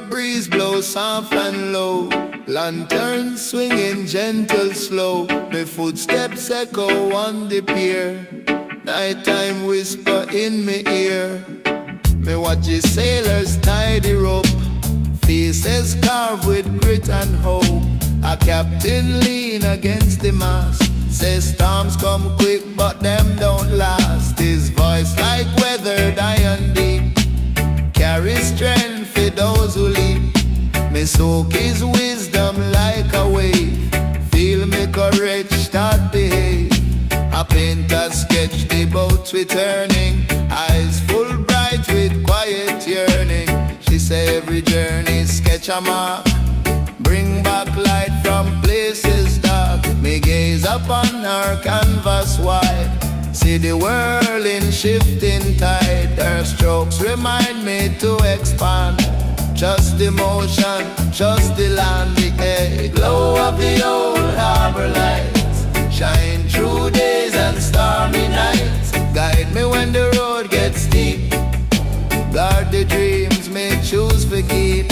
breeze blows soft and low, lanterns swinging gentle slow. My footsteps echo on the pier, nighttime whisper in my ear. Me watch the sailors tie the rope, faces carved with grit and hope. A captain lean against the mast, says storms come quick but them don't last. His voice like weathered iron deep, carries strength for those who leap. Me soak his wisdom like a wave, feel me courage start behave. I paint a sketch, the boats returning, eyes full bright with quiet yearning. She say every journey sketch a mark, bring back light from places dark. Me gaze upon her canvas wide, see the whirling shifting tide. Her strokes remind me to expand, just the motion, just the land, the air. Glow of the old harbor lights shine through days and stormy nights. Guide me when the road gets steep, guard the dreams me choose to keep.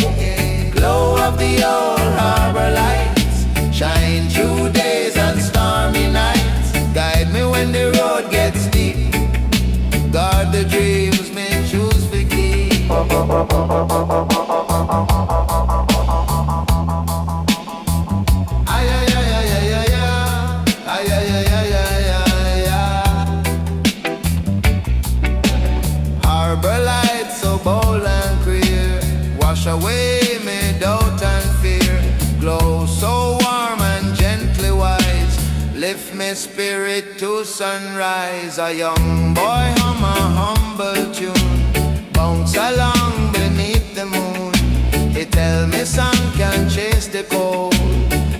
Glow of the old harbor lights shine through days and stormy nights. Guide me when the road gets steep, guard the dreams me choose to keep. Harbor lights so bold and clear, wash away me doubt and fear. Glow so warm and gently wise, lift me spirit to sunrise. A young boy hum a humble tune, bounce along beneath the moon. He tell me sun can chase the cold,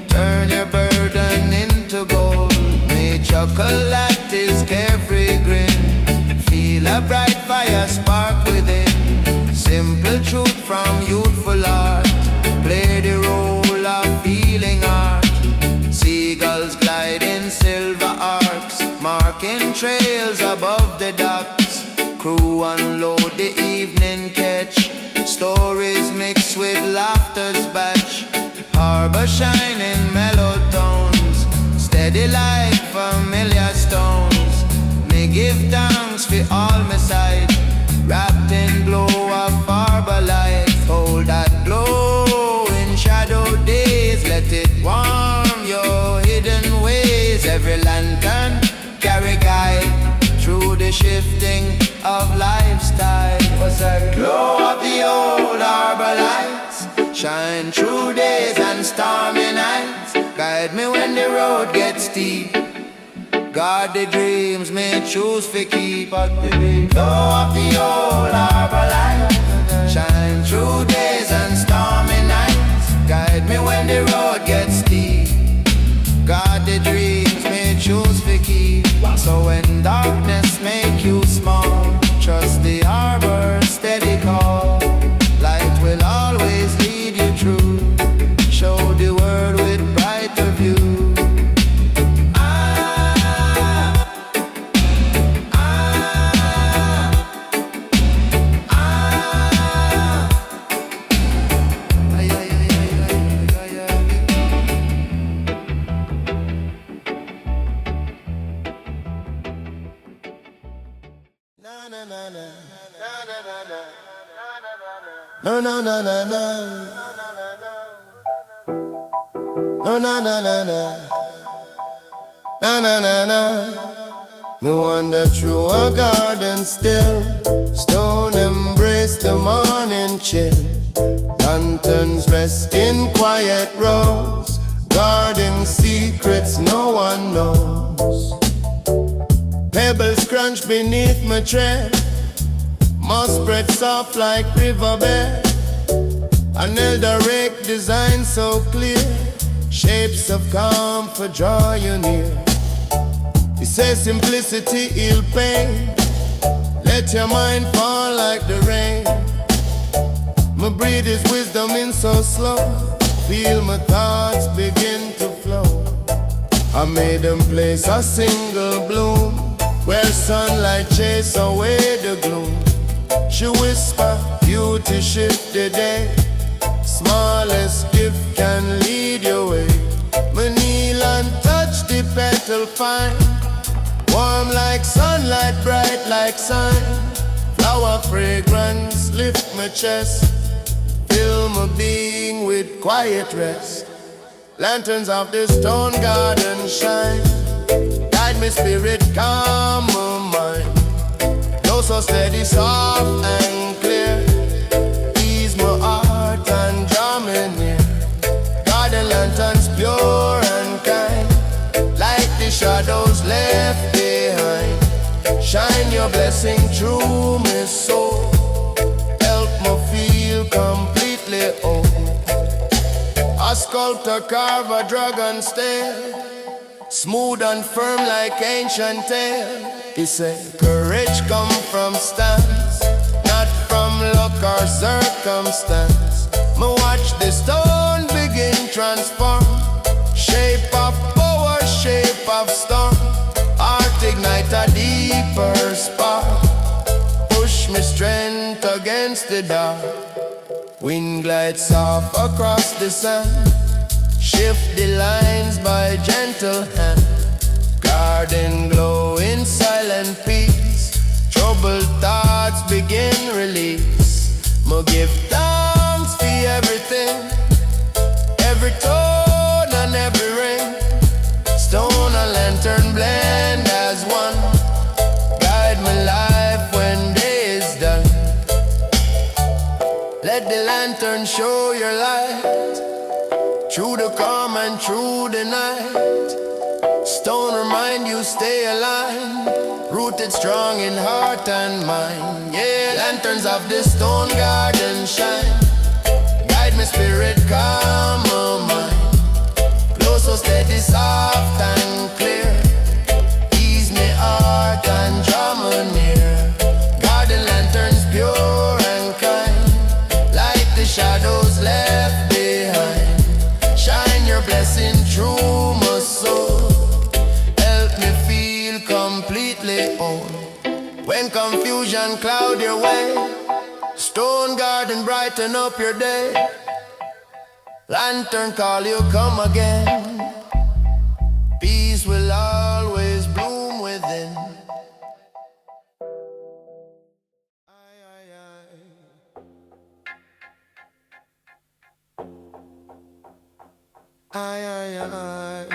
turn your burden into gold. Me chuckle at his carefree grin, feel a bright fire spark within. Simple truth from youthful heart, play the role of healing art. Seagulls glide in silver arcs, marking trails above the docks. Crew unload the evening catch, stories mixed with laughter's batch. Harbor shining mellow tones, steady like familiar stones. Me give thanks for all my sight, wrapped in glow of harbor light. Hold that glow in shadow days, let it warm your hidden ways. Every lantern carry guide through the shifting of lifestyle. What's that glow of the old harbor lights shine through days and stormy nights. Guide me when the road gets steep, guard the dreams me choose to keep. At the glow of the old harbor light shine through days and stormy nights. Guide me when the road gets steep, guard the dreams me choose to keep. So when darkness make you small, trust the harbor steady call. Light will always lead you true, show the world with brighter view. No, no, no, no, no. No, no, no, no, no. No, no, no, no. Me wander through a garden still, stone embrace the morning chill. Lanterns rest in quiet rows, guarding secrets no one knows. Pebbles crunch beneath my tread, moss spread soft like riverbed. An elder rake design so clear, shapes of comfort draw you near. He says simplicity heal pain, let your mind fall like the rain. My breathe his wisdom in so slow, feel my thoughts begin to flow. I made them place a single bloom, where sunlight chase away the gloom. She whisper, beauty shift the day, Smallest gift can lead your way. Me kneel and touch the petal fine, warm like sunlight, bright like sun. Flower fragrance lift my chest, fill my being with quiet rest. Lanterns of the stone garden shine, guide me spirit, calm my mind. Flow so steady, soft and clear, ease my heart and draw me near. Garden lanterns pure and kind, like the shadows left behind. Shine your blessing through my soul, help me feel completely whole. A sculptor carve a dragon's tail, smooth and firm like ancient tale. He said, courage come from stance, not from luck or circumstance. Me watch the stone begin transform, shape of power, shape of storm. Art ignite a deeper spark, push me strength against the dark. Wind glides soft across the sand, shift the lines by gentle hand. Garden glow in silent peace, troubled thoughts begin release. Mo give thanks for everything, every tone and every ring. Stone and lantern blend as one, guide my life when day is done. Let the lantern show your light, through the calm and through the night. Stone remind you stay aligned, rooted strong in heart and mind. Yeah, lanterns of the stone garden shine, guide my spirit, calm my mind. Glow so steady, soft and clear, ease me heart and draw me near. Garden lanterns pure and kind, like the shadows left behind. Shine your blessing through my soul, help me feel completely whole. When confusion cloud your way, stone garden brighten up your day. Lantern call you come again, peace will always bloom within. Aye, aye, aye.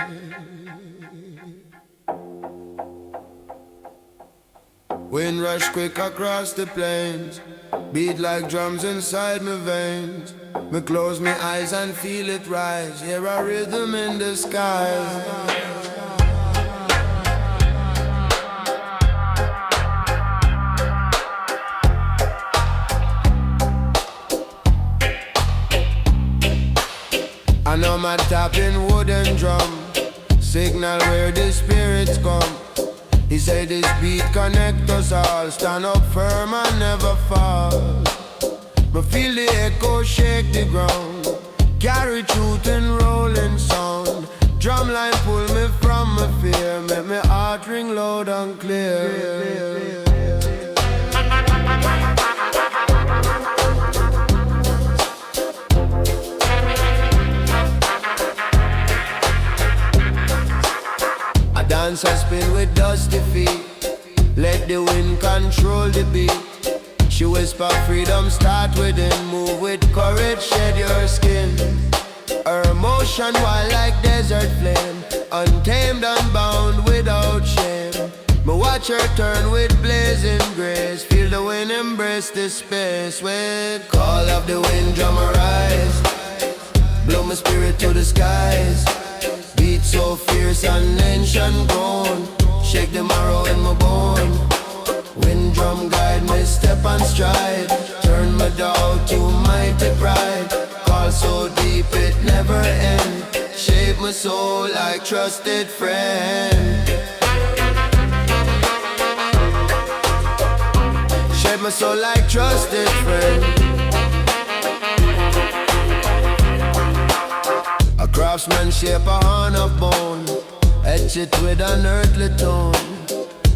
Wind rush quick across the plains, beat like drums inside my veins. Me close my eyes and feel it rise, hear a rhythm in the sky. I know my tapping wooden drum, signal where the spirits come. He said this beat connect us all, stand up firm and never fall. But feel the echo shake the ground, carry truth in rolling sound. Drumline pull me from my fear, make me heart ring loud and clear. Dance and spin with dusty feet, let the wind control the beat. She whisper freedom start within, move with courage, shed your skin. Her emotion wild like desert flame, untamed, unbound without shame. Me watch her turn with blazing grace, feel the wind embrace the space. With call of the wind drum arise, blow my spirit to the skies. Beat so fierce and nation grown, shake the marrow in my bone. Wind drum guide me step and stride, turn my doubt to mighty pride. Call so deep it never end, shape my soul like trusted friend. Shape my soul like trusted friend. Craftsman shape a horn of bone, etch it with an earthly tone.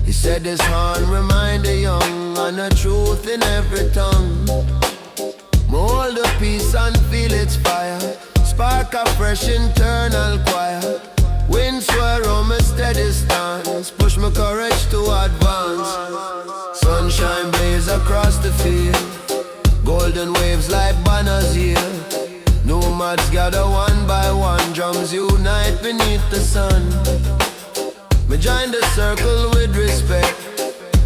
He said this horn remind the young, and the truth in every tongue. Mold the peace and feel its spark a fresh internal choir. Wind swirl on my steady stance, push my courage to advance. Sunshine blaze across the field, golden waves like banners here. Nomads gather one by one, drums unite beneath the sun. Me join the circle with respect,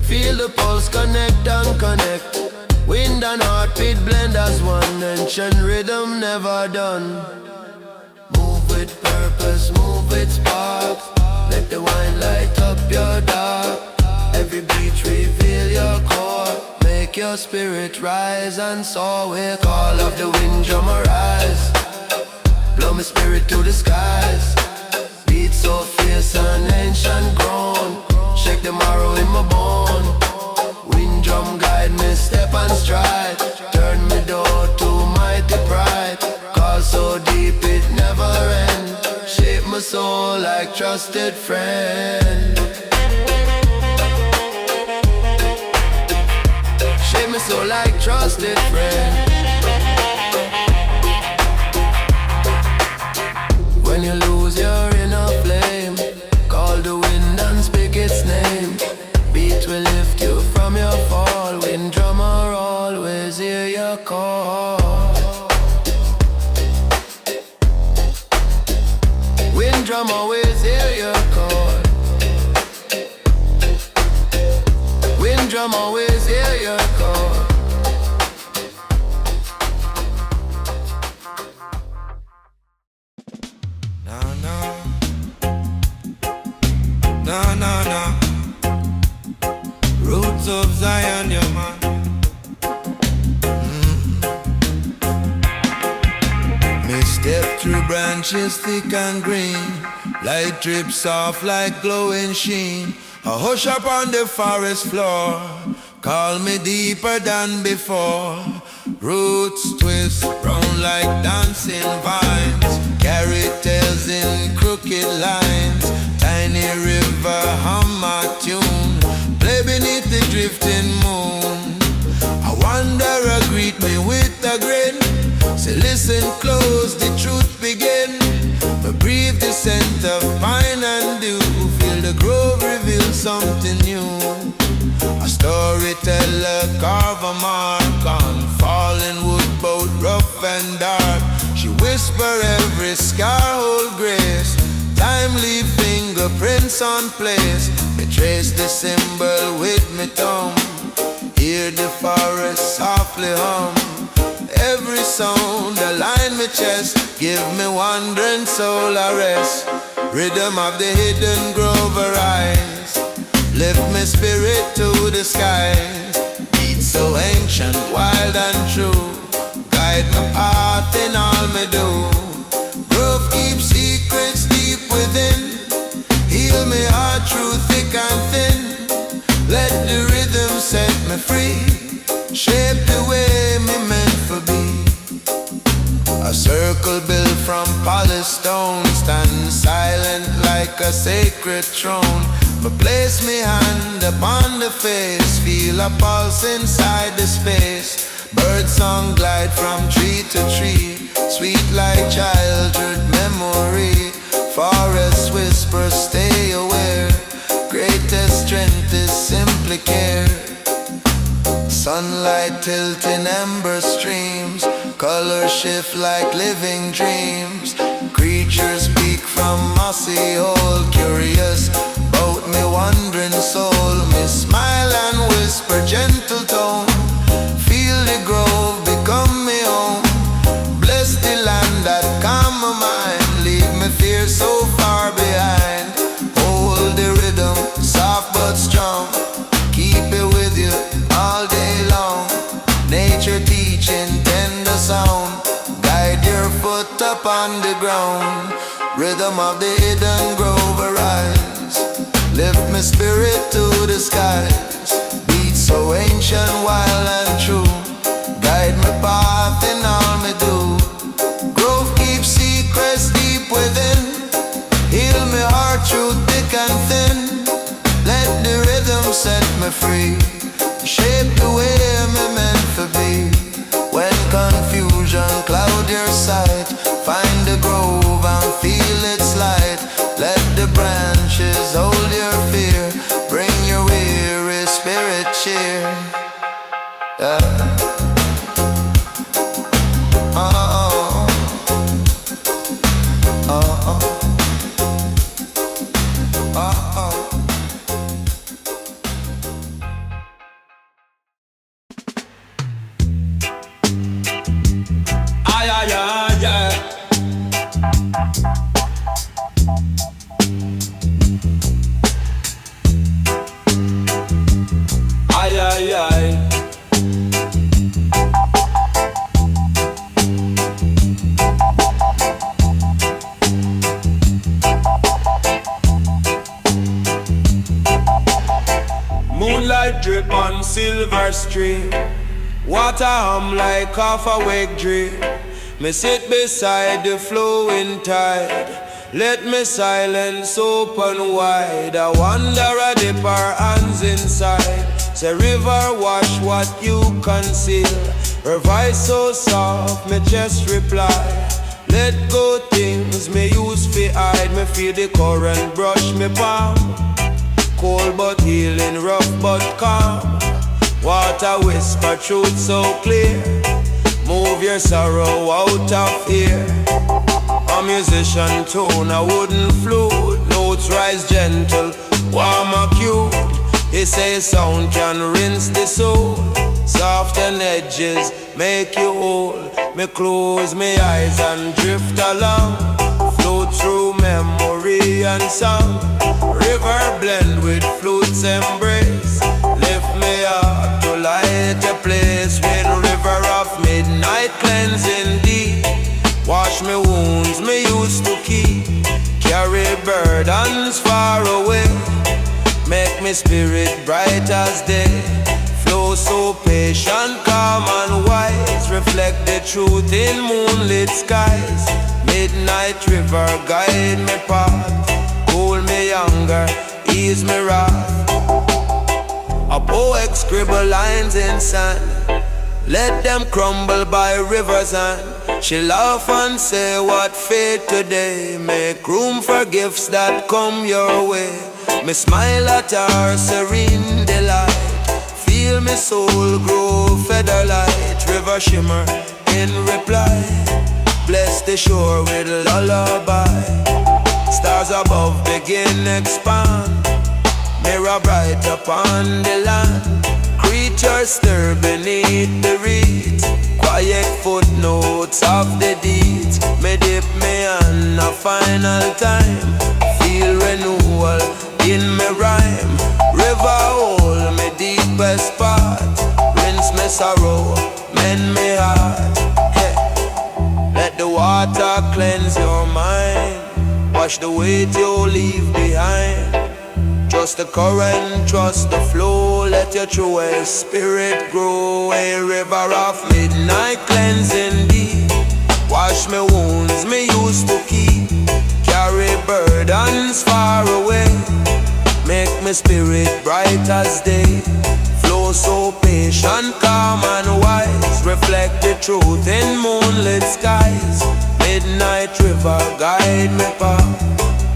feel the pulse connect and connect. Wind and heartbeat blend as one, ancient rhythm never done. Move with purpose, move with sparks, let the wine light up your dark. Every beat reveal your core, make your spirit rise and soar. We call of the wind drummer rise, blow my spirit to the skies. Beat so fierce and ancient grown, shake the marrow in my bone. Wind drum guide me step and stride, turn me door to mighty pride. Call so deep it never end, shape my soul like trusted friend. Shape my soul like trusted friend. When you lose your inner flame, call the wind and speak its name. Beat will lift you from your fall, wind drummer always hear your call. Wind drum always hear your call. Wind drum always hear your call. No. Roots of Zion, your man. Me step through branches thick and green, light drips off like glowing sheen. A hush up on the forest floor, call me deeper than before. Roots twist round like dancing vines, carry tails in crooked lines. Tiny river hum a tune, play beneath the drifting moon. A wanderer greet me with a grin, say listen close, the truth begin. Me breathe the scent of pine and dew, feel the grove reveal something new. A storyteller carve a mark on fallen wood, both rough and dark. She whisper every scar hold grace, time leave fingerprints on place. Me trace the symbol with me tongue, hear the forest softly hum. Every sound align me chest, give me wandering soul a rest. Rhythm of the hidden grove arise, lift me spirit to the skies. Beat so ancient, wild and true, guide my path in all me do. Grove keep secrets deep within, heal me heart through thick and thin. Let the rhythm set me free, shape the way me meant for be. A circle built from polished stone, stand silent like a sacred throne. But place me hand upon the face, feel a pulse inside the space. Bird song glide from tree to tree, sweet like childhood memory. Forest whispers stay aware, greatest strength is simply care. Sunlight tilting ember streams, color shift like living dreams. Creatures speak from mossy hole, curious about me wandering soul. Me smile and whisper gentle tone, feel the grove become me own. Bless the land that calm my mind, leave me fear so far behind. Hold the rhythm, soft but strong, keep it with you all day long. Nature teaching tender sound, guide your foot up on the ground. Rhythm of the hidden grove arise, lift my spirit to the skies. Beat so ancient, wild and true, guide my path in all me do. Grove keep secrets deep within, heal me heart through thick and thin. Let the rhythm set me free, shape the way me meant to be. When confusion cloud your sight, find the grove Ay, ay, ay. Moonlight drip on silver stream, water hum like off a wake dream. Me sit beside the flowing tide, let me silence open wide. I wonder I dip our hands inside. Say river wash what you conceal. Her voice so soft, me just reply. Let go things me use fi hide. Me feel the current brush me palm. Cold but healing, rough but calm. Water whisper truth so clear. Move your sorrow out of here. A musician tune, a wooden flute. Notes rise gentle, warm or cute. He says sound can rinse the soul. Soften edges, make you whole. Me close my eyes and drift along. Float through memory and song. River blend with flute's embrace. Lift me up to light a place. With river of midnight cleansing deep. Wash me wounds me used to keep. Carry burdens far away. Make me spirit bright as day. Flow so patient, calm and wise. Reflect the truth in moonlit skies. Midnight river guide me path. Cool me hunger, ease me wrath. A poet scribble lines in sand. Let them crumble by rivers and she laugh and say what fate today. Make room for gifts that come your way. Me smile at her serene delight. Feel me soul grow feather light. River shimmer in reply. Bless the shore with lullaby. Stars above begin expand. Mirror bright upon the land. Creatures stir beneath the reeds. Quiet footnotes of the deeds. Me dip me on a final time. Feel renewal in me rhyme. River hold me deepest part. Rinse me sorrow, mend me heart. Hey. Let the water cleanse your mind. Wash the weight you leave behind. Trust the current, trust the flow. Let your truest spirit grow. A river of midnight cleansing deep. Wash me wounds me used to keep. Carry burdens far away. Make me spirit bright as day. Flow so patient, calm and wise. Reflect the truth in moonlit skies. Midnight river guide me path.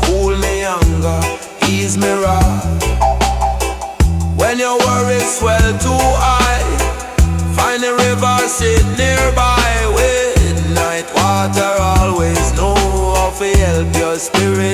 Cool me hunger, ease me wrath. When your worries swell too high, find a river sit nearby. With night water always know how to help your spirit